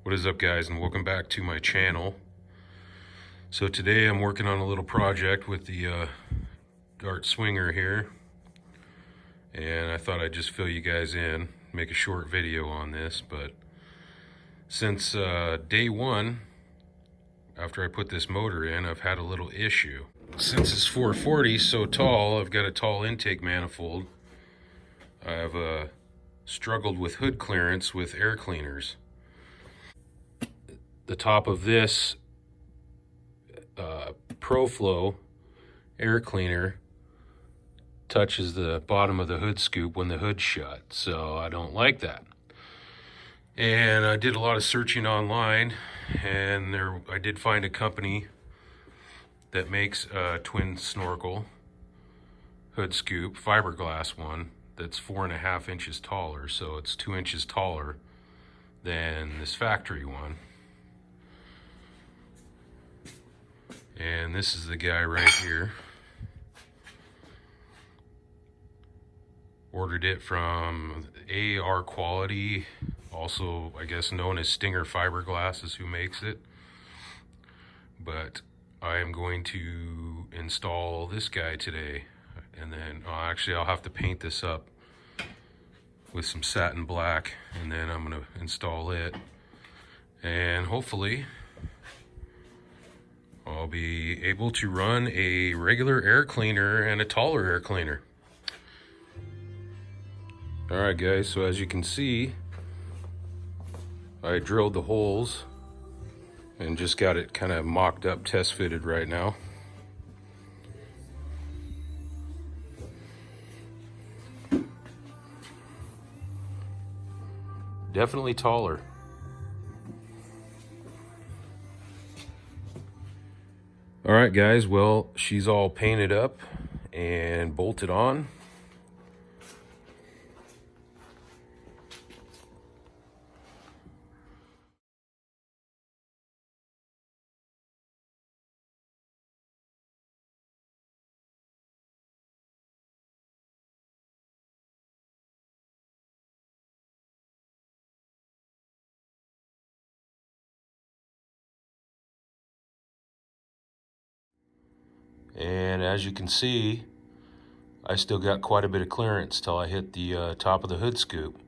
What is up, guys, and welcome back to my channel. So today I'm working on a little project with the Dart Swinger here, and I thought I'd just fill you guys in, make a short video on this. But since day one, after I put this motor in, I've had a little issue. Since it's 440 so tall, I've got a tall intake manifold. I've struggled with hood clearance with air cleaners. The top of this ProFlow air cleaner touches the bottom of the hood scoop when the hood's shut, so I don't like that. And I did a lot of searching online, and I did find a company that makes a twin snorkel hood scoop, fiberglass one, that's 4.5 inches taller, so it's 2 inches taller than this factory one. And this is the guy right here. Ordered it from AR Quality, also I guess known as Stinger Fiberglass is who makes it. But I am going to install this guy today, and then actually I'll have to paint this up with some satin black, and then I'm going to install it, and hopefully I'll be able to run a regular air cleaner and a taller air cleaner. Alright guys, so as you can see, I drilled the holes and just got it kind of mocked up, test fitted right now. Definitely taller. All right, guys, well, she's all painted up and bolted on. And as you can see, I still got quite a bit of clearance till I hit the top of the hood scoop.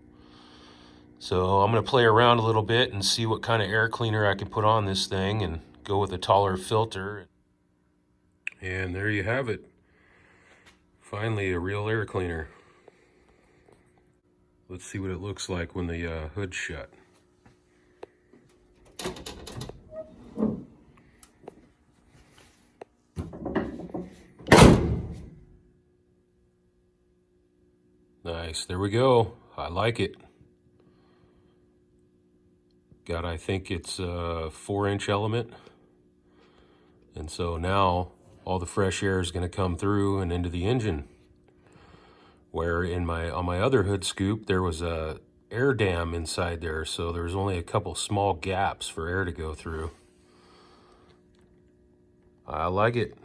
So I'm going to play around a little bit and see what kind of air cleaner I can put on this thing and go with a taller filter. And there you have it. Finally, a real air cleaner. Let's see what it looks like when the hood's shut. Nice, there we go. I like it. Got, I think it's a 4-inch element. And so now all the fresh air is going to come through and into the engine. Where on my other hood scoop, there was a air dam inside there, so there was only a couple small gaps for air to go through. I like it.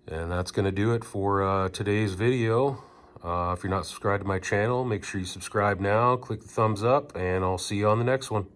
And that's going to do it for today's video. If you're not subscribed to my channel, make sure you subscribe now, click the thumbs up, and I'll see you on the next one.